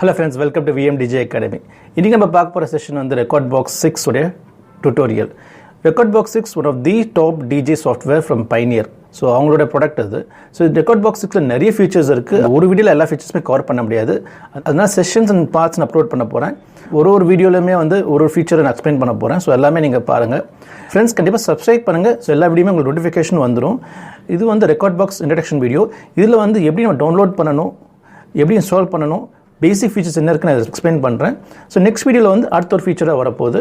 Hello friends, welcome to VMDJ Academy. இன்னைக்கு நம்ம பார்க்க போற செஷன் வந்து Recordbox 6 உடைய tutorial. Recordbox 6 one of the top DJ software from Pioneer. So அவங்களோட ப்ராடக்ட் அது. ஸோ Recordbox 6ல நிறைய ஃபீச்சர்ஸ் இருக்குது. ஒரு வீடியோவில் எல்லா ஃபீச்சர்ஸுமே கவர் பண்ண முடியாது. அதனால செஷன்ஸ் அண்ட் பார்ட்ஸ் நான் அப்லோட் பண்ண போகிறேன். ஒரு வீடியோலையுமே வந்து ஒரு ஃபீச்சரை நான் எக்ஸ்பிளைன் பண்ண போகிறேன். ஸோ எல்லாமே நீங்கள் பாருங்கள். ஃப்ரெண்ட்ஸ் கண்டிப்பாக சப்ஸ்கிரைப் பண்ணுங்கள். ஸோ எல்லா வீடியோமே உங்களுக்கு நோட்டிஃபிகேஷன் வந்துடும். இது வந்து Recordbox இன்ட்ரடக்ஷன் வீடியோ. இதில் வந்து எப்படி நம்ம டவுன்லோட் பண்ணணும், எப்படி இன்ஸ்டால் பண்ணணும், பேசிக் ஃபீச்சர்ஸ் என்ன இருக்குன்னு நான் எக்ஸ்பிளைன் பண்ணுறேன். ஸோ நெக்ஸ்ட் வீடியோவில் வந்து அடுத்த ஒரு ஃபீச்சராக வரப்போகுது.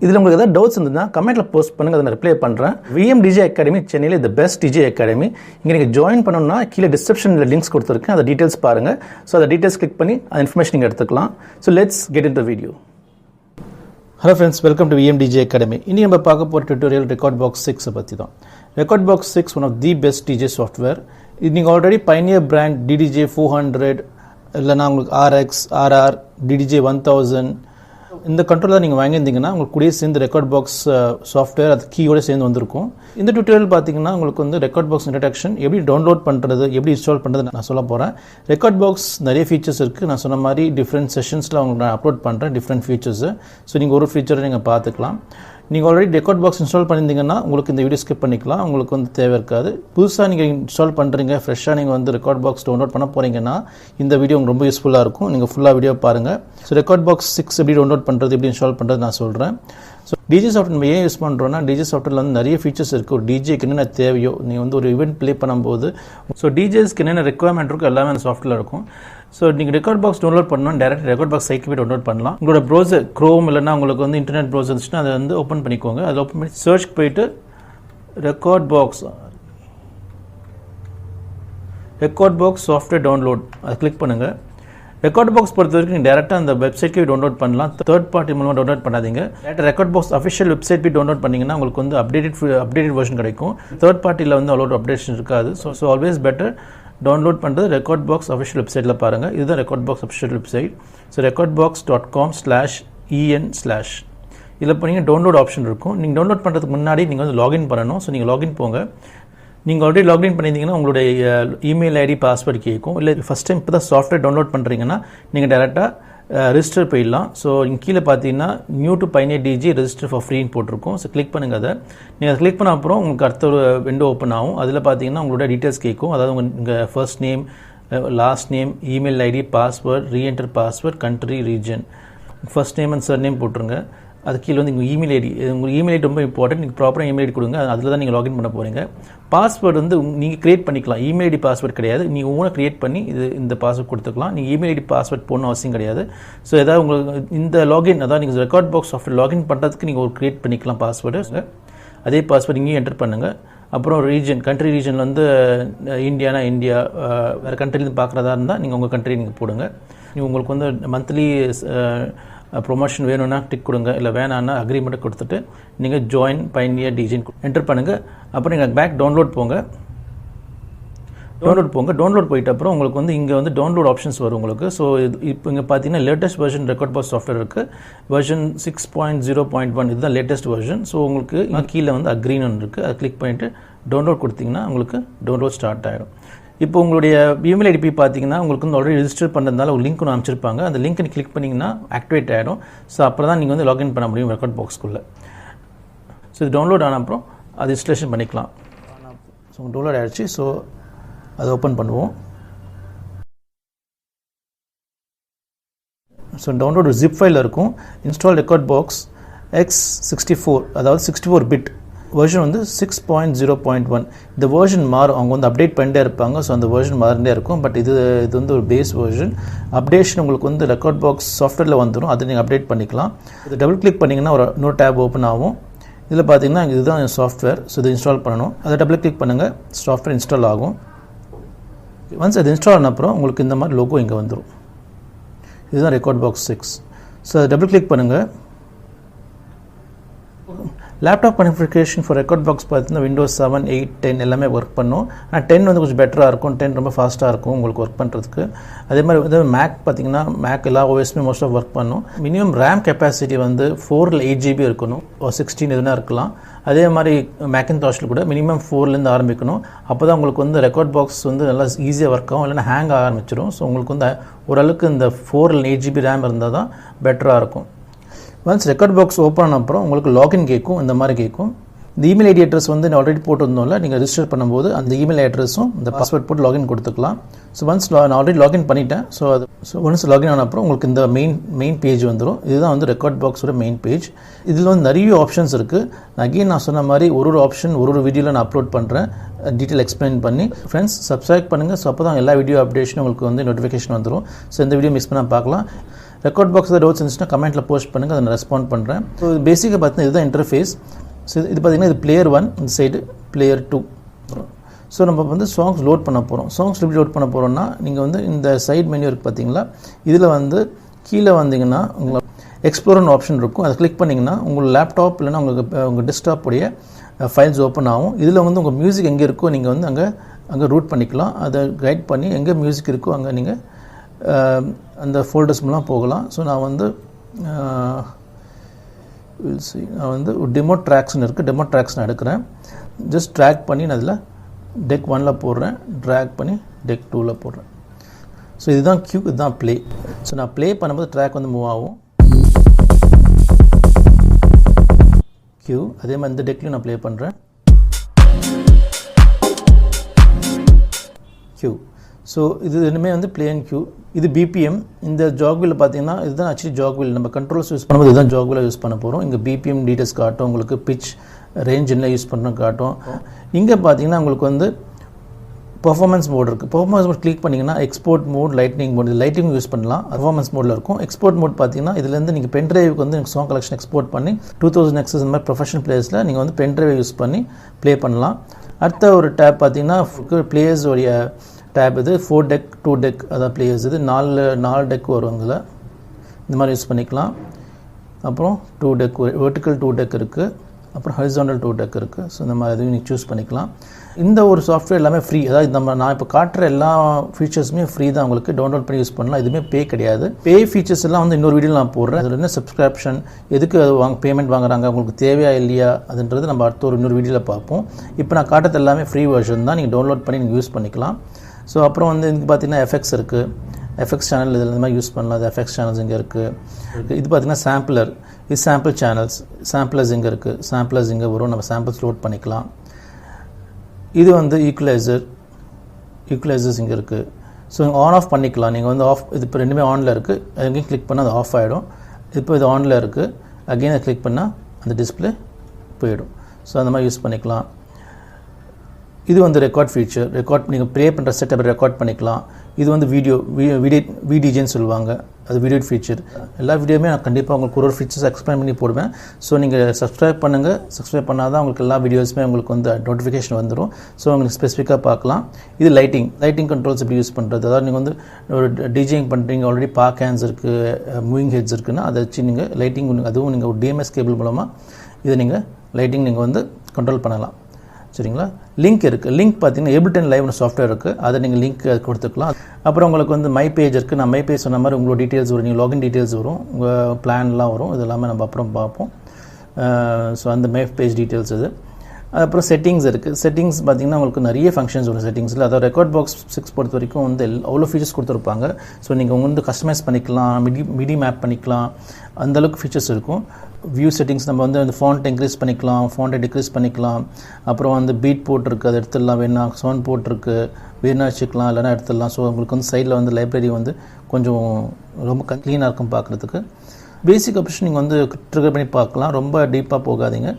இதில் உங்களுக்கு ஏதாவது டவுட்ஸ் இருந்ததுன்னா கமெண்ட்டில் போஸ்ட் பண்ணுங்கள், அதை நான் ரிப்ளை பண்ணுறேன். VMDJ அகாடமி சென்னையில் தி பெஸ்ட் டிஜே அகாடமி. இங்கே நீங்கள் ஜாயின் பண்ணணும்னா கீழே டிஸ்கிரிப்ஷனில் லிங்க்ஸ் கொடுத்துருக்கேன், அதை டீட்டெயில்ஸ் பாருங்கள். ஸோ அதை டீட்டெயில்ஸ் கிளிக் பண்ணி அந்த இன்ஃபர்மேஷன் நீங்கள் எடுத்துக்கலாம். So let's get in the video. Hello friends, welcome to VMDJ academy. இனி நம்ம பார்க்க போகிற டுட்டோரியல் Recordbox 6 பற்றி தான். Recordbox 6 one of the best DJ software. இது நீங்கள் ஆல்ரெடி பைனியர் பிராண்ட் DDJ 400 இல்லைனா உங்களுக்கு RX, RR, DDJ 1000 இந்த கண்ட்ரோலர் நீங்கள் வாங்கியிருந்தீங்கன்னா உங்களுக்கு கூடயே சேர்ந்து Recordbox சாஃப்ட்வேர் அது கீயோடு சேர்ந்து வந்திருக்கும். இந்த டுட்டோரியல் பார்த்தீங்கன்னா உங்களுக்கு வந்து Recordbox இன்ட்ரடக்ஷன், எப்படி டவுன்லோட் பண்ணுறது, எப்படி இன்ஸ்டால் பண்ணுறது நான் சொல்ல போகிறேன். Recordbox நிறைய ஃபீச்சர்ஸ் இருக்குது. நான் சொன்ன மாதிரி டிஃப்ரெண்ட் செஷன்ஸில் உங்களுக்கு நான் அப்லோட் பண்ணுறேன் டிஃப்ரெண்ட் ஃபீச்சர்ஸு. ஸோ நீங்கள் ஒரு ஃபீச்சரை நீங்கள் பார்த்துக்கலாம். நீங்கள் ஆல்ரெடி Recordbox இன்ஸ்டால் பண்ணியிருந்தீங்கன்னா உங்களுக்கு இந்த வீடியோ ஸ்கிப் பண்ணிக்கலாம், உங்களுக்கு வந்து தேவை இருக்காது. புதுசாக நீங்கள் இன்ஸ்டால் பண்ணுறீங்க, ஃப்ரெஷ்ஷாக நீங்கள் வந்து Recordbox டவுன்லோட் பண்ண போகிறீங்கன்னா இந்த வீடியோ உங்களுக்கு ரொம்ப யூஸ்ஃபுல்லாக இருக்கும். நீங்கள் ஃபுல்லாக வீடியோ பாருங்கள். ஸோ Recordbox 6 எப்படி டவுன்லோட் பண்ணுறது, எப்படி இன்ஸ்டால் பண்ணுறது நான் சொல்கிறேன். ஸோ டிஜே சாஃப்ட்வேர் நம்ம ஏன் யூஸ் பண்ணுறோன்னா, டிஜே சாஃப்ட்வேரில் வந்து நிறைய ஃபீச்சர்ஸ் இருக்குது. ஒரு டிஜேக்கு என்னென்ன தேவையோ, நீங்கள் வந்து ஒரு ஈவெண்ட் ப்ளே பண்ணும்போது ஸோ டிஜேஸ்க்கு என்னென்ன ரெக்குவயர்மெண்ட் இருக்கோ எல்லாமே அந்த சாஃப்ட்வேரில் இருக்கும். ஸோ நீங்கள் Recordbox டவுன்லோட் பண்ணணும், டேரக்ட் Recordbox சைட்க்கு போய் டவுன்லோட் பண்ணலாம். உங்களோட ப்ரௌசர் க்ரோம் இல்லைனா உங்களுக்கு வந்து இன்டர்நெட் ப்ரௌசர் இருந்துச்சுன்னா அதை வந்து ஓப்பன் பண்ணிக்கோங்க. அதை ஓப்பன் பண்ணி சர்ச்க்கு போயிட்டு Recordbox சாஃப்ட்வேர் டவுன்லோட் அதை கிளிக் பண்ணுங்கள். Recordbox பொறுத்த வரைக்கும் நீங்கள் டேரெக்டாக அந்த வெப்சைட்க்கு டவுன்லோட் பண்ணலாம். தேர்ட் பார்ட்டி மூலமாக டவுன்லோட் பண்ணாதீங்க. டேரக்ட் Recordbox அஃபிஷியல் வெப்சைட் போய் டவுன்லோட் பண்ணிங்கன்னா உங்களுக்கு வந்து அப்டேட்டட் வெர்ஷன் கிடைக்கும். தேர்ட் பார்ட்டியில் வந்து அவ்வளோ அப்டேஷன் இருக்காது. ஸோ ஆல்வேஸ் பெட்டர் டவுன்லோட் பண்ணுறது Recordbox அஃபிஷியல் வெப்சைட்டில் பாருங்கள். இதுதான் Recordbox official website. So recordbox.com/en/ இதில் போனீங்கன்னா டவுன்லோட் ஆப்ஷன் இருக்கும். நீங்கள் டவுன்லோட் பண்ணுறதுக்கு முன்னாடி நீங்கள் வந்து லாகின் பண்ணணும். ஸோ நீங்கள் லாகின் போங்க. நீங்கள் ஆல்ரெடி லாகின் பண்ணியிருந்தீங்கன்னா உங்களுடைய இமெயில் ஐடி பாஸ்வேர்டு கேட்கும். இல்லை ஃபஸ்ட் டைம் இப்போ தான் சாஃப்ட்வேர் டவுன்லோட் பண்ணுறீங்கன்னா நீங்கள் டேரெக்டாக ரெஜிஸ்டர் போயிடலாம். ஸோ இங்கே கீழே பார்த்தீங்கன்னா new to pioneer DJ register for ஃப்ரீன்னு போட்டிருக்கோம். ஸோ கிளிக் பண்ணுங்கள். அதை நீங்கள் அதை கிளிக் பண்ண அப்புறம் உங்களுக்கு அடுத்த ஒரு விண்டோ ஓப்பன் ஆகும். அதில் பார்த்தீங்கன்னா உங்களோட டீட்டெயில்ஸ் கேட்கும். அதாவது உங்கள் first name, last name, email ID, password, reenter password, country, region, first name and surname போட்டுருங்க. அது கீழே வந்து உங்கள் இமெயில் ஐடி, உங்கள் இமெயில் ஐடி ரொம்ப இம்பார்ட்டன்ட். நீங்கள் ப்ராப்பராக இமெயில் ஐடி கொடுங்க. அதில் தான் நீங்கள் லாகின் பண்ண போகிறீங்க. பாஸ்வேர்டு வந்து நீங்கள் க்ரியேட் பண்ணிக்கலாம். இமெயில் ஐடி பாஸ்வேர்டு கிடையாது. நீங்கள் ஓனாக க்ரியேட் பண்ணி இந்த பாஸ்வேர்ட் கொடுத்துக்கலாம். நீங்கள் இமெயில் ஐடி பாஸ்வேர்ட் போடணும் அவசியம் கிடையாது. ஸோ ஏதாவது உங்களுக்கு இந்த லாகின், அதாவது நீங்கள் Recordbox சாஃப்ட்வேர் லாகின் பண்ணுறதுக்கு நீங்கள் ஒரு க்ரியேட் பண்ணிக்கலாம் பாஸ்வேர்டு. அதே பாஸ்வேர்டு இங்கேயும் என்டர் பண்ணுங்கள். அப்புறம் ரீஜன், கண்ட்ரி ரீஜன் வந்து இந்தியானா இந்தியா, வேறு கண்ட்ரிலேருந்து பார்க்குறதா இருந்தால் நீங்கள் உங்கள் கண்ட்ரி நீங்கள் போடுங்க. உங்களுக்கு வந்து மந்த்லி ப்ரொமோஷன் வேணும்னா டிக் கொடுங்க, இல்லை வேணான்னா அக்ரிமெண்ட்டை கொடுத்துட்டு நீங்கள் ஜாயின் பைனியர் டிஜின் என்டர் பண்ணுங்கள். அப்புறம் நீங்கள் பேக் டவுன்லோட் போங்க. டவுன்லோட் போயிட்ட அப்புறம் உங்களுக்கு வந்து இங்கே வந்து டவுன்லோட் ஆப்ஷன்ஸ் வரும் உங்களுக்கு. ஸோ இப்போ இங்கே பார்த்தீங்கன்னா லேட்டஸ்ட் வெர்ஷன் Recordbox சாஃப்ட்வேர் இருக்குது. வெர்ஷன் 6.0.1 இதுதான் லேட்டஸ்ட் வெர்ஷன். ஸோ உங்களுக்கு கீழே வந்து அக்ரின்னு இருக்குது. அதை கிளிக் பண்ணிவிட்டு டவுன்லோட் கொடுத்தீங்கன்னா உங்களுக்கு டவுன்லோட் ஸ்டார்ட் ஆகிடும். இப்போ உங்களுடைய இமெயில் ஐடி பார்த்தீங்கன்னா உங்களுக்கு வந்து ஆல்ரெடி ரெஜிஸ்டர் பண்ணுறதுனால ஒரு லிங்க் ஒன்று அமைச்சிருப்பாங்க. அந்த லிங்க் கிளிக் பண்ணிங்கன்னா ஆக்டிவேட் ஆகிடும். ஸோ அப்புறம் தான் நீங்கள் வந்து லாகின் பண்ண முடியும் Recordboxக்குள்ளே. ஸோ இது டவுன்லோட் ஆன அப்புறம் அது இன்ஸ்டாலேஷன் பண்ணிக்கலாம். ஸோ டவுன்லோட் ஆகிடுச்சு. ஸோ அதை ஓப்பன் பண்ணுவோம். ஸோ டவுன்லோட் ஜிப் ஃபைல் இருக்கும். இன்ஸ்டால் Recordbox X64, அதாவது 64 பிட் வெர்ஷன் வந்து 6.0.1. இந்த வெர்ஷன் மாறும், அவங்க வந்து அப்டேட் பண்ணிட்டே இருப்பாங்க. ஸோ அந்த வெர்ஷன் மாறிட்டே இருக்கும். பட் இது வந்து ஒரு பேஸ் வெர்ஷன். அப்டேஷன் உங்களுக்கு வந்து Recordbox சாஃப்ட்வேரில் வந்துடும். அதை நீங்கள் அப்டேட் பண்ணிக்கலாம். இது டபுள் கிளிக் பண்ணிங்கன்னா ஒரு இன்னொரு டேப் ஓப்பன் ஆகும். இதில் பார்த்தீங்கன்னா இதுதான் சாஃப்ட்வேர். ஸோ இதை இன்ஸ்டால் பண்ணணும். அதை டபுள் கிளிக் பண்ணுங்கள், சாஃப்ட்வேர் இன்ஸ்டால் ஆகும். ஒன்ஸ் அது இன்ஸ்டால் ஆன அப்புறம் உங்களுக்கு இந்த மாதிரி லோகோ இங்கே வந்துடும். இதுதான் Recordbox 6. ஸோ அதை டபுள் கிளிக் பண்ணுங்கள். Laptop configuration for record box பார்த்தீங்கன்னா விண்டோஸ் 7, 8, 10 எல்லாமே ஒர்க் பண்ணும். ஆனால் 10 வந்து கொஞ்சம் பெட்டராக இருக்கும். 10 ரொம்ப ஃபாஸ்ட்டாக இருக்கும் உங்களுக்கு ஒர்க் பண்ணுறதுக்கு. அதே மாதிரி வந்து மேக் பார்த்தீங்கன்னா மேக் எல்லா ஓஎஸ்மே மோஸ்ட் ஆஃப் ஒர்க் பண்ணும். மினிமம் ரேம் கெப்பாசிட்டி வந்து 4 8 GB இருக்கணும், 16 எதுனா இருக்கலாம். அதே மாதிரி மேக்கின்டாஷில் கூட மினிமம் 4லேருந்து ஆரம்பிக்கணும். அப்போ தான் உங்களுக்கு வந்து ரெக்கார்ட் பாக்ஸ் வந்து நல்லா ஈஸியாக ஒர்க் ஆகும், இல்லைன்னா ஹேங் ஆக ஆரம்பிச்சிடும். ஸோ உங்களுக்கு வந்து ஓரளவுக்கு இந்த 4 8 GB ரேம் இருந்தால் தான் பெட்டராக இருக்கும். ஒன்ஸ் ரெக்கார்ட் பாக்ஸ் ஓப்பன் ஆன அப்புறம் உங்களுக்கு லாகின் கேட்கும், இந்த மாதிரி கேட்கும். இந்த இமெயில் ஐடி அட்ரஸ் வந்து நான் ஆல்ரெடி போட்டிருந்தோம்ல, நீங்கள் ரிஜிஸ்டர் பண்ணும்போது அந்த இமெயில் அட்ரஸும் இந்த பாஸ்வேர்ட் போட்டு லாகின் கொடுத்துக்கலாம். ஸோ ஒன்ஸ் நான் ஆல்ரெடி லாகின் பண்ணிட்டேன். ஒன்ஸ் லாகின் ஆன அப்புறம் உங்களுக்கு இந்த மெயின் பேஜ் வந்துடும். இதுதான் வந்து ரெக்கார்ட் பாக்ஸோட மெயின் பேஜ். இதில் வந்து நிறைய ஆப்ஷன்ஸ் இருக்குது. அகெயின் நான் சொன்ன மாதிரி ஒரு ஆப்ஷன் ஒரு வீடியோவில் நான் அப்லோட் பண்ணுறேன், டீட்டெயில் எக்ஸ்பிளைன் பண்ணி. ஃப்ரெண்ட்ஸ் சப்ஸ்கிரைப் பண்ணுங்கள். ஸோ அப்போ தான் எல்லா வீடியோ அப்டேஷனும் உங்களுக்கு வந்து நோட்டிஃபிகேஷன் வந்துடும். ஸோ இந்த வீடியோ மிஸ் பண்ணால் பார்க்கலாம். ரெக்கார்ட் பாக்ஸ் ஏதாவது டவுட்ஸ் இருந்துச்சுன்னா கமெண்ட்டில் போஸ்ட் பண்ணுங்கள், அதை நான் ரெஸ்பாண்ட் பண்ணுறேன். ஸோ பேசிக்காக பார்த்தீங்கன்னா இதுதான் இன்டர்ஃபேஸ். ஸோ இது பார்த்தீங்கன்னா இது பிளேயர் 1, இந்த சைடு பிளேயர் 2. ஸோ நம்ம வந்து சாங்ஸ் லோட் பண்ண போகிறோம். சாங்ஸ் எப்படி லோட் பண்ண போகிறோம்னா, நீங்கள் வந்து இந்த சைட் மெனு இருக்குது பார்த்தீங்களா, இதில் வந்து கீழே வந்தீங்கன்னா உங்களுக்கு எக்ஸ்ப்ளோர்னு ஆப்ஷன் இருக்கும். அதை கிளிக் பண்ணிங்கன்னா உங்கள் லேப்டாப் இல்லைன்னா உங்கள் டெஸ்க்டாப்புடைய ஃபைல்ஸ் ஓப்பன் ஆகும். இதில் வந்து உங்கள் மியூசிக் எங்கே இருக்கோ நீங்கள் வந்து அங்கே ரூட் பண்ணிக்கலாம். அதை கைட் பண்ணி எங்கே மியூசிக் இருக்கோ அங்கே நீங்கள் அந்த ஃபோல்டர்ஸ் மூலம் போகலாம். ஸோ நான் வந்து டெமோ ட்ராக்ஸ்னு இருக்குது, டெமோ ட்ராக்ஸ் நான் எடுக்கிறேன். ஜஸ்ட் ட்ராக் பண்ணி நான் அதில் டெக் 1ல் போடுறேன், ட்ராக் பண்ணி டெக் 2ல் போடுறேன். ஸோ இதுதான் கியூ, இதுதான் ப்ளே. ஸோ நான் ப்ளே பண்ணும்போது ட்ராக் வந்து மூவ் ஆகும். கியூ அதே மாதிரி இந்த டெக்லையும் நான் ப்ளே பண்ணுறேன். கியூ. ஸோ இது ரெண்டுமே வந்து ப்ளே அண்ட் கியூ. இது பிபிஎம். இந்த ஜாக்வில் பார்த்தீங்கன்னா இதுதான் ஆக்சுவலி ஜாக்வில். நம்ம கண்ட்ரோல்ஸ் யூஸ் பண்ணும்போது இதுதான் ஜாக்வில் யூஸ் பண்ண போகிறோம். இங்கே பிபிஎம் டீட்டெயில்ஸ் காட்டும், உங்களுக்கு பிச் ரேஞ்ச் என்ன யூஸ் பண்ணுறோம் காட்டும். இங்கே பார்த்தீங்கன்னா உங்களுக்கு வந்து பர்ஃபார்மன்ஸ் மோட் இருக்குது. பர்ஃபார்மன்ஸ் மோட் கிளிக் பண்ணிங்கன்னா எக்ஸ்போர்ட் மோட், லைட்னிங் மோட், இது லைட்டிங் யூஸ் பண்ணலாம். பர்ஃபார்மன்ஸ் மோடில் இருக்கும். எக்ஸ்போர்ட் மோட் பார்த்தீங்கன்னா இதுலேருந்து நீங்கள் பென் ட்ரைவுக்கு வந்து சாங் கலெக்ஷன் எக்ஸ்போர்ட் பண்ணி 2000 XS இந்த மாதிரி ப்ரொஃபஷனல் பிளேயர்ஸில் நீங்கள் வந்து பென் ட்ரைவை யூஸ் பண்ணி ப்ளே பண்ணலாம். அடுத்த ஒரு டேப் பார்த்தீங்கன்னா பிளேயர்ஸோடைய டேப் இது 4 deck 2 deck அதான் பிளேயர்ஸ். இது 4 deck வரும். இதில் இந்த மாதிரி யூஸ் பண்ணிக்கலாம். அப்புறம் 2 deck வெர்டிக்கல் 2 deck இருக்குது, அப்புறம் ஹரிசாண்டல் 2 deck இருக்குது. ஸோ இந்த மாதிரி எதுவும் நீங்கள் சூஸ் பண்ணிக்கலாம். இந்த ஒரு சாஃப்ட்வேர் எல்லாமே ஃப்ரீ. அதாவது நான் இப்போ காட்டுற எல்லா ஃபீச்சர்ஸுமே ஃப்ரீ தான். உங்களுக்கு டவுன்லோட் பண்ணி யூஸ் பண்ணலாம். எதுவுமே பே கிடையாது. பே ஃபீச்சர்ஸ் எல்லாம் வந்து இன்னொரு வீடியோவில் நான் போடுறேன். அதில் என்ன சப்ஸ்கிரிப்ஷன், எதுக்கு பேமெண்ட் வாங்குறாங்க, உங்களுக்கு தேவையா இல்லையா அதுன்றது நம்ம அடுத்த இன்னொரு வீடியோவில் பார்ப்போம். இப்போ நான் காட்டுறது எல்லாமே ஃப்ரீ வெர்ஷன் தான். நீங்கள் டவுன்லோட் பண்ணி நீங்கள் யூஸ் பண்ணிக்கலாம். ஸோ அப்புறம் வந்து இங்கே பார்த்தீங்கன்னா எஃபெக்ட்ஸ் இருக்குது. எஃபெக்ட்ஸ் சேனல் இதில் இந்த மாதிரி யூஸ் பண்ணலாம். அது எஃபெக்ட்ஸ் சேனல்ஸ் இங்கே இருக்குது. இது பார்த்தீங்கன்னா சாம்பிளர், இது சாம்பிள் சேனல்ஸ். சாம்பிளர்ஸ் இங்கே இருக்குது. சாம்பிளர்ஸ் இங்கே வரும், நம்ம சாம்பிள்ஸ் லோட் பண்ணிக்கலாம். இது வந்து ஈக்குவலைசர்ஸ் இங்கே இருக்குது. ஸோ ஆன் ஆஃப் பண்ணிக்கலாம். நீங்கள் வந்து ஆஃப், இது இப்போ ரெண்டுமே ஆனில் இருக்குது. அங்கேயும் கிளிக் பண்ணால் அது ஆஃப் ஆகிடும். இப்போ இது ஆனில் இருக்குது. அகெயின் அதை கிளிக் பண்ணால் அந்த டிஸ்பிளே போயிடும். ஸோ அந்த மாதிரி யூஸ் பண்ணிக்கலாம். இது வந்து ரெக்கார்ட் ஃபீச்சர். நீங்கள் ப்ளே பண்ணுற செட்டப்பை ரெக்கார்ட் பண்ணிக்கலாம். இது வந்து விடிஜேன்னு சொல்லுவாங்க, அது வீடியோ ஃபீச்சர். எல்லா வீடியோமே நான் கண்டிப்பாக உங்களுக்கு ஒரு ஃபீச்சர்ஸ் எக்ஸ்பிளைன் பண்ணி போடுவேன். ஸோ நீங்கள் சப்ஸ்கிரைப் பண்ணுங்கள். சப்ஸ்கிரைப் பண்ணால் தான் உங்களுக்கு எல்லா வீடியோஸுமே உங்களுக்கு வந்து நோட்டிஃபிகேஷன் வந்துடும். ஸோ உங்களுக்கு ஸ்பெசிஃபிக்காக பார்க்கலாம். இது லைட்டிங் கண்ட்ரோல்ஸ் எப்படி யூஸ் பண்ணுறது. அதாவது நீங்கள் வந்து ஒரு டிஜேயிங் பண்ணுறீங்க, ஆல்ரெடி பார்க் ஹேண்ட்ஸ் இருக்குது, மூவிங் ஹெட்ஸ் இருக்குன்னா அதை வச்சு நீங்கள் லைட்டிங், அதுவும் நீங்கள் ஒரு டிஎம்எஸ் கேபிள் மூலமாக இதை நீங்கள் லைட்டிங் நீங்கள் வந்து கண்ட்ரோல் பண்ணலாம். சரிங்களா? லிங்க் இருக்குது. லிங்க் பார்த்தீங்கன்னா ஏபிள்டன் லைவ்னு சாஃப்ட்வேர் இருக்குது. அதை நீங்கள் லிங்க் கொடுத்துக்கலாம். அப்புறம் உங்களுக்கு வந்து மை பேஜ் இருக்குது. நான் மை பேஜ் சொன்ன மாதிரி உங்களோட டீட்டெயில்ஸ் வரும், நீங்கள் லாகின் டீட்டெயில்ஸ் வரும், உங்கள் பிளான்லாம் வரும். இது எல்லாமே நம்ம அப்புறம் பார்ப்போம். ஸோ அந்த மை பேஜ் டீட்டெயில்ஸ் இது. அப்புறம் செட்டிங்ஸ் இருக்குது. செட்டிங்ஸ் பார்த்தீங்கன்னா உங்களுக்கு நிறைய ஃபங்க்ஷன்ஸ் வரும் செட்டிங்ஸில். அதாவது ரெக்கார்ட் பாக்ஸ் 6 பொறுத்த வரைக்கும் வந்து அவ்வளோ ஃபீச்சர்ஸ் கொடுத்துருப்பாங்க. ஸோ நீங்கள் வந்து கஸ்டமைஸ் பண்ணிக்கலாம், மிடி மேப் பண்ணிக்கலாம், அந்தளவுக்கு ஃபீச்சர்ஸ் இருக்கும். வியூ செட்டிங்ஸ் நம்ம வந்து அந்த ஃபாண்ட் இன்க்ரீஸ் பண்ணிக்கலாம், ஃபாண்ட்டை டிக்ரீஸ் பண்ணிக்கலாம். அப்புறம் வந்து பீட் போட்டிருக்கு, அதை எடுத்துடலாம். வேணா சவுண்ட் போட்டிருக்கு, வேணா வச்சுக்கலாம், இல்லைனா எடுத்துடலாம். ஸோ உங்களுக்கு வந்து சைடில் வந்து லைப்ரரி வந்து கொஞ்சம் ரொம்ப க்ளீனாக இருக்கும் பார்க்குறதுக்கு. பேசிக் ஆப்ஷன் நீங்கள் வந்து ட்ரிகர் பண்ணி பார்க்கலாம். ரொம்ப டீப்பாக போகாதீங்க.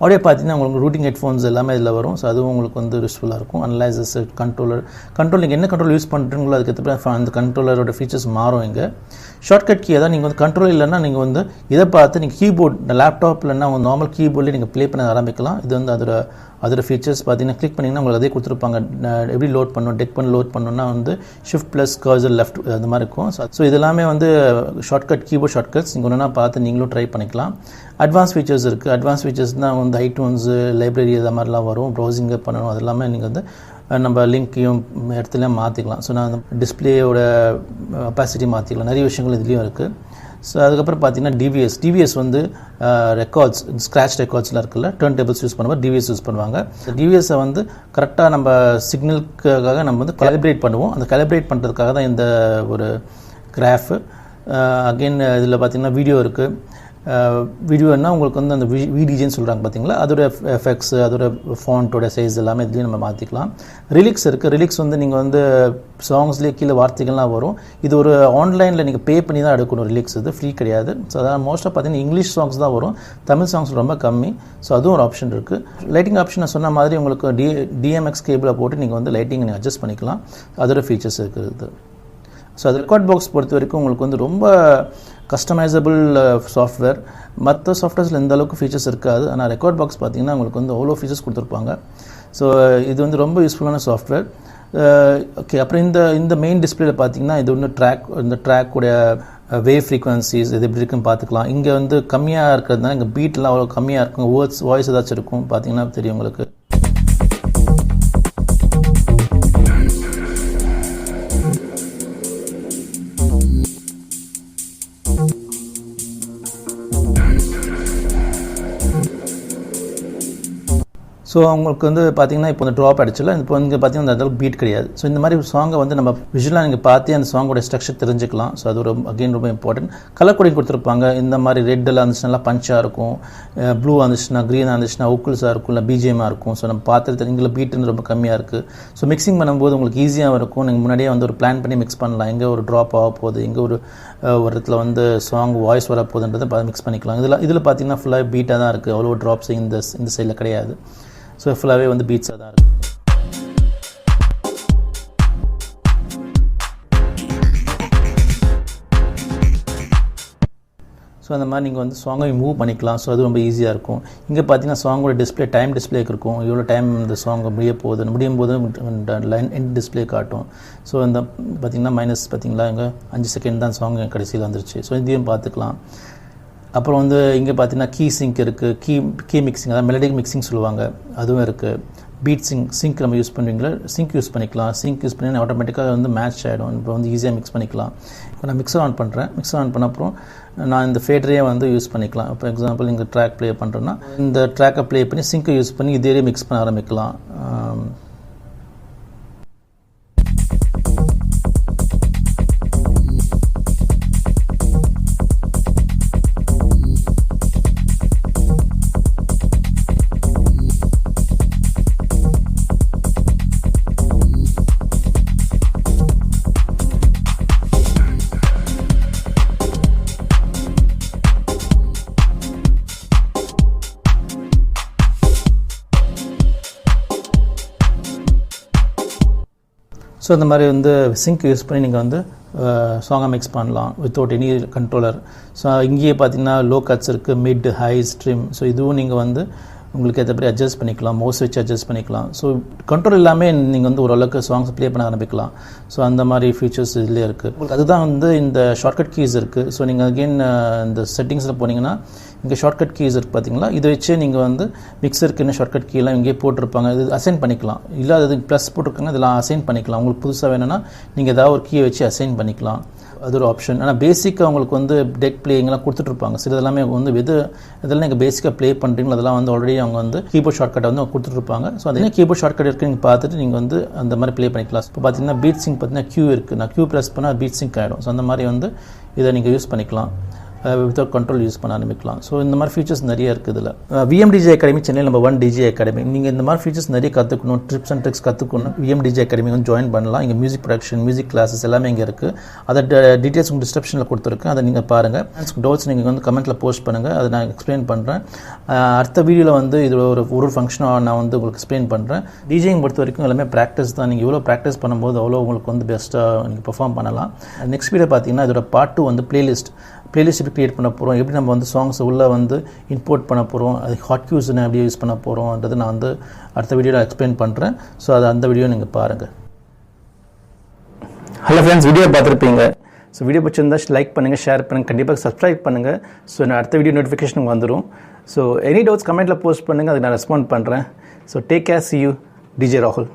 ஆடியோ பார்த்தீங்கன்னா உங்களுக்கு ரூட்டிங் ஹெட்ஃபோன்ஸ் எல்லாமே இதில் வரும். ஸோ அதுவும் உங்களுக்கு வந்து யூஸ்ஃபுல்லாக இருக்கும். அனலைசஸ், கண்ட்ரோல் நீங்கள் என்ன கண்ட்ரோல் யூஸ் பண்ணுறீங்களோ அதுக்கேற்ற அந்த கண்ட்ரோலரோட ஃபீச்சர்ஸ் மாறும். இங்கே ஷார்ட்கட் கீ தான் நீங்கள் வந்து கண்ட்ரோல் இல்லைன்னா நீங்கள் வந்து இதை பார்த்து நீங்கள் கீபோர்ட் லேப்டாப் இல்லைன்னா உங்கள் நார்மல் கீபோர்ட்லேயே நீங்கள் ப்ளே பண்ண ஆரம்பிக்கலாம். இது வந்து அதோட ஃபீச்சர்ஸ் பார்த்தீங்கன்னா கிளிக் பண்ணிங்கன்னா உங்களுக்கு அதே கொடுத்துருப்பாங்க. எப்படி லோட் பண்ணணும், டெக் பண்ணி லோட் பண்ணணும்னா வந்து ஷிஃப்ட் ப்ளஸ் கர்சர் லெஃப்ட் அந்த மாதிரி இருக்கும். ஸோ இதெல்லாமே வந்து ஷார்ட்கட், கீபோர்ட் ஷார்ட்கட்ஸ். நீங்கள் ஒன்றா பார்த்து நீங்களும் ட்ரை பண்ணிக்கலாம். அட்வான்ஸ் ஃபீச்சர்ஸ் இருக்குது. அட்வான்ஸ் ஃபீச்சர்ஸ்னால் வந்து ஐடூன்ஸ் லைப்ரரி அது மாதிரிலாம் வரும். ப்ரௌசிங்கை பண்ணணும், அது எல்லாமே நீங்கள் வந்து நம்ம லிங்க்கையும் இடத்துலையும் மாற்றிக்கலாம். ஸோ நான் டிஸ்பிளேயோட கெப்பாசிட்டி மாற்றிக்கலாம். நிறைய விஷயங்கள் இதுலேயும் இருக்குது. ஸோ அதுக்கப்புறம் பார்த்தீங்கன்னா டிவிஎஸ் வந்து ரெக்கார்ட்ஸ், ஸ்க்ராட்ச் ரெக்கார்ட்ஸ்லாம் இருக்குல்ல, டர்ன் டேபிள்ஸ் யூஸ் பண்ணுவோம், டிவிஎஸ் யூஸ் பண்ணுவாங்க. டிவிஎஸை வந்து கரெக்டாக நம்ம சிக்னலுக்காக நம்ம வந்து கலிப்ரேட் பண்ணுவோம். அந்த கலிப்ரேட் பண்ணுறதுக்காக தான் இந்த ஒரு கிராஃபு. அகெயின் இதில் பார்த்தீங்கன்னா வீடியோ இருக்குது. வீடியோன்னா உங்களுக்கு வந்து அந்த விடிஜின்னு சொல்கிறாங்க பார்த்தீங்களா, அதோட எஃபெக்ட்ஸ், அதோட ஃபாண்ட்டோட சைஸ் எல்லாமே இதுலேயும் நம்ம மாற்றிக்கலாம். ரிலிக்ஸ் இருக்குது. ரிலிக்ஸ் வந்து நீங்கள் வந்து சாங்ஸ்லேயே கீழே வார்த்தைகள்லாம் வரும். இது ஒரு ஆன்லைனில் நீங்கள் பே பண்ணி தான் எடுக்கணும். ரிலிக்ஸ் இது ஃப்ரீ கிடையாது. ஸோ அதான் மோஸ்ட்டாக பார்த்தீங்கன்னா இங்கிலீஷ் சாங்ஸ் தான் வரும், தமிழ் சாங்ஸ் ரொம்ப கம்மி. ஸோ அதுவும் ஒரு ஆப்ஷன் இருக்குது. லைட்டிங் ஆப்ஷன் நான் சொன்ன மாதிரி உங்களுக்கு டிஎம்எக்ஸ் கேபிளை போட்டு நீங்கள் வந்து லைட்டிங் நீங்கள் அட்ஜஸ்ட் பண்ணிக்கலாம். அதோட ஃபீச்சர்ஸ் இருக்குது. ஸோ அது ரெக்கார்ட் பாக்ஸ் பொறுத்த வரைக்கும் உங்களுக்கு வந்து ரொம்ப கஸ்டமைசபிள் சாஃப்ட்வேர். மற்ற சாஃப்ட்வேர்ஸில் இந்த அளவுக்கு ஃபீச்சர்ஸ் இருக்காது. ஆனால் ரெக்கார்ட் பாக்ஸ் பார்த்தீங்கன்னா உங்களுக்கு வந்து அவ்வளோ ஃபீச்சர்ஸ் கொடுத்துருப்பாங்க. ஸோ இது வந்து ரொம்ப யூஸ்ஃபுல்லான சாஃப்ட்வேர். ஓகே, அப்புறம் இந்த மெயின் டிஸ்பிளேல பார்த்தீங்கன்னா இது ஒன்று இந்த ட்ராக்குடைய வேவ் ஃப்ரீக்வன்சிஸ் இது எப்படி இருக்குன்னு பார்த்துக்கலாம். இங்கே வந்து கம்மியாக இருக்கிறதுனால இங்கே பீட்லாம் அவ்வளோ கம்மியாக இருக்கும். வாய்ஸ் ஏதாச்சும் இருக்கும் பார்த்தீங்கன்னா தெரியும் உங்களுக்கு. ஸோ அவங்களுக்கு வந்து பார்த்தீங்கன்னா இப்போ இந்த ட்ராப் அடிச்சல இப்போ இங்கே பார்த்தீங்கன்னா அந்த அளவுக்கு பீட் கிடையாது. ஸோ இந்த மாதிரி சாங்கை வந்து நம்ம விஷுவலாக நீங்கள் பார்த்து அந்த சாங்கோட ஸ்ட்ரக்சர் தெரிஞ்சுக்கலாம். ஸோ அது ஒரு அகெயின் ரொம்ப இம்பார்ட்டன்ட். கலர் கோடிங் கொடுத்துருப்பாங்க. இந்த மாதிரி ரெட்டெல்லாம் இருந்துச்சுன்னா பஞ்சாக இருக்கும், ப்ளூ இருந்துச்சுன்னா க்ரீனாக இருந்துச்சுன்னா ஓக்குல்ஸாக இருக்கும், இல்லை பிஜிஎம்மாக இருக்கும். ஸோ நம்ம பார்த்து இங்கே பீட்டுன்னு ரொம்ப கம்மியாக இருக்குது. ஸோ மிக்சிங் பண்ணும்போது உங்களுக்கு ஈஸியாக இருக்கும். நீங்கள் முன்னாடியே வந்து ஒரு பிளான் பண்ணி மிக்ஸ் பண்ணலாம். எங்கே ஒரு ட்ராப் ஆக போகுது, எங்கே ஒரு இடத்துல வந்து சாங் வாய்ஸ் வர போகுதுன்றதை மிக்ஸ் பண்ணிக்கலாம். இதில் பார்த்தீங்கன்னா ஃபுல்லாக பீட்டாக தான் இருக்குது. அவ்வளோ ட்ராப்ஸ் இந்த சைடில் கிடையாது. ஸோ ஃபுல்லாகவே வந்து பீட்ஸாக தான் இருக்குது. ஸோ அந்த மாதிரி நீங்கள் வந்து சாங்கை மூவ் பண்ணிக்கலாம். ஸோ அது ரொம்ப ஈஸியாக இருக்கும். இங்கே பார்த்தீங்கன்னா சாங்கோட டிஸ்பிளே டைம் டிஸ்பிளேக்கு இருக்கும். எவ்வளோ டைம் இந்த சாங் முடியும் போது லைன் எண்ட் டிஸ்பிளே காட்டும். ஸோ இந்த பார்த்தீங்கன்னா மைனஸ் பார்த்தீங்களா இங்கே 5 செகண்ட் தான் சாங் கடைசியில் வந்துருச்சு. ஸோ இதையும் பார்த்துக்கலாம். அப்புறம் வந்து இங்கே பார்த்தீங்கன்னா கீ சிங்க் இருக்குது, கீ மிக்சிங், அதாவது மெலடிக் மிக்சிங் சொல்லுவாங்க, அதுவும் இருக்குது. பீட் சிங்க் நம்ம யூஸ் பண்ணுவீங்களா, சிங்க் யூஸ் பண்ணிக்கலாம். சிங்க் யூஸ் பண்ணி ஆட்டோமேட்டிக்காக வந்து மேட்ச் ஆகிடும். இப்போ வந்து ஈஸியாக மிக்ஸ் பண்ணிக்கலாம். இப்போ நான் மிக்சர் ஆன் பண்ணுறேன். மிக்சர் ஆன் பண்ண அப்புறம் நான் இந்த ஃபேடரையே வந்து யூஸ் பண்ணிக்கலாம். இப்போ எக்ஸாம்பிள் இங்கே ட்ராக் ப்ளே பண்ணுறேன்னா இந்த ட்ராக்கை ப்ளே பண்ணி சிங்கை யூஸ் பண்ணி இதே மிக்ஸ் பண்ண ஆரம்பிக்கலாம். ஸோ இந்த மாதிரி வந்து சிங்க் யூஸ் பண்ணி நீங்கள் வந்து சாங்கை மிக்ஸ் பண்ணலாம் வித்தவுட் எனி கண்ட்ரோலர். ஸோ இங்கேயே பார்த்தீங்கன்னா லோ கட்ஸ் இருக்குது, மிட், ஹை, ஸ்ட்ரீம். ஸோ இதுவும் நீங்கள் வந்து உங்களுக்கு ஏற்றபடி அட்ஜஸ்ட் பண்ணிக்கலாம். மவுஸ் வச்சு அட்ஜஸ்ட் பண்ணிக்கலாம். ஸோ கண்ட்ரோல் எல்லாமே நீங்கள் வந்து ஓரளவுக்கு சாங்ஸ் ப்ளே பண்ண ஆரம்பிக்கலாம். ஸோ அந்த மாதிரி ஃபீச்சர்ஸ் இதிலே இருக்குது. உங்களுக்கு அதுதான் வந்து இந்த ஷார்ட்கட் கீஸ் இருக்குது. ஸோ நீங்கள் அகெயின் இந்த செட்டிங்ஸில் போனீங்கன்னா இங்கே ஷார்ட்கட் கீஸ் இருக்குது பார்த்தீங்களா, இதை வச்சு நீங்கள் வந்து மிக்சருக்கு என்ன ஷார்ட்கட் கீலாம் இங்கே போட்டிருப்பாங்க, இது அசைன் பண்ணிக்கலாம். இல்லை அது ப்ளஸ் போட்டிருக்காங்க, இதெல்லாம் அசைன் பண்ணிக்கலாம். உங்களுக்கு புதுசாக வேணும்னா நீங்கள் ஏதாவது ஒரு கீயை வச்சு அசைன் பண்ணிக்கலாம். அது ஒரு ஆப்ஷன். ஆனால் பேசிக்காக உங்களுக்கு வந்து டெக் பிளேயிங்லாம் கொடுத்துட்ருப்பாங்க. சில இதெல்லாமே வந்து இதெல்லாம் நீங்கள் பேசிக்காக ப்ளே பண்ணுறீங்களோ அதெல்லாம் வந்து ஆல்ரெடி அவங்க வந்து கீபோர்ட் ஷார்ட்கட்டை வந்து கொடுத்துட்ருப்பாங்க. ஸோ அதே கீபோர்ட் ஷார்ட்கட் இருக்குது, நீங்கள் பார்த்துட்டு நீங்கள் வந்து அந்த மாதிரி ப்ளே பண்ணிக்கலாம். இப்போ பார்த்தீங்கன்னா பீட் சிங்க் பார்த்தீங்கன்னா கியூ இருக்குது. நான் கியூ ப்ரெஸ் பண்ணால் பீட் சிங்க் ஆகிடும். ஸோ அந்த மாதிரி வந்து இதை நீங்கள் யூஸ் பண்ணிக்கலாம். வித்தவுட் கண்ட்ரோல் யூஸ் பண்ண ஆரம்பிக்கலாம். ஸோ இந்த மாதிரி ஃபீச்சர்ஸ் நிறைய இருக்குது இதில். VMDJ அகாடமி சென்னையில் நம்பர் 1 DJ அகாடமி. நீங்கள் இந்த மாதிரி ஃபீச்சர்ஸ் நிறைய கற்றுக்கணும், ட்ரிப்ஸ் அண்ட் ட்ரிக்ஸ் கற்றுக்கணும், VMDJ அகாடமி வந்து ஜாயின் பண்ணலாம். இங்கே மியூசிக் ப்ரொடக்ஷன், மியூசிக் கிளாஸஸ் எல்லாமே இங்கே இருக்குது. அதை டீட்டெயில்ஸ் உங்கள் டிஸ்கிரிப்ஷனில் கொடுத்துருக்கேன். அதை நீங்கள் பாருங்கள். டவுட்ஸ் நீங்கள் வந்து கமெண்ட்டில் போஸ்ட் பண்ணுங்கள். அதை நான் எக்ஸ்பிளைன் பண்ணுறேன். அடுத்த வீடியோவில் வந்து இது ஒரு ஃபங்க்ஷனாக நான் வந்து உங்களுக்கு எக்ஸ்பிளைன் பண்ணுறேன். டிஜேயிங் பொறுத்த வரைக்கும் எல்லாமே ப்ராக்டிஸ் தான். நீங்கள் எவ்வளோ ப்ராக்டிஸ் பண்ணும்போது அவ்வளோ உங்களுக்கு வந்து பெஸ்ட்டாக நீங்கள் பெர்ஃபார்ம் பண்ணலாம். நெக்ஸ்ட் வீடியோ பார்த்தீங்கன்னா இதோட பார்ட் 2 வந்து பிளேலிஸ்ட் எப்படி க்ரியேட் பண்ண போகிறோம், எப்படி நம்ம வந்து சாங்ஸ் உள்ளே வந்து இம்போர்ட் பண்ண போகிறோம், அது ஹாட் கியூஸ் எப்படி யூஸ் பண்ண போகிறோம்ன்றது நான் வந்து அடுத்த வீடியோவில் எக்ஸ்பிளைன் பண்ணுறேன். ஸோ அது அந்த வீடியோ நீங்கள் பாருங்கள். ஹலோ ஃப்ரெண்ட்ஸ், வீடியோ பார்த்துருப்பீங்க. ஸோ வீடியோ பிடிச்சிருந்தா லைக் பண்ணுங்கள், ஷேர் பண்ணுங்கள், கண்டிப்பாக சப்ஸ்கிரைப் பண்ணுங்கள். ஸோ நான் அடுத்த வீடியோ நோட்டிஃபிகேஷன் வந்துடும். ஸோ எனி டவுட்ஸ் கமெண்ட்டில் போஸ்ட் பண்ணுங்கள், அதுக்கு நான் ரெஸ்பாண்ட் பண்ணுறேன். So take care, see you, DJ Rahul.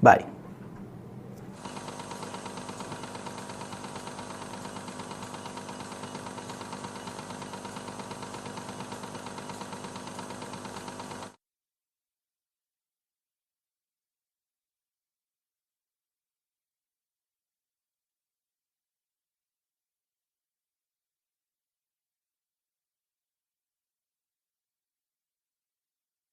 Bye.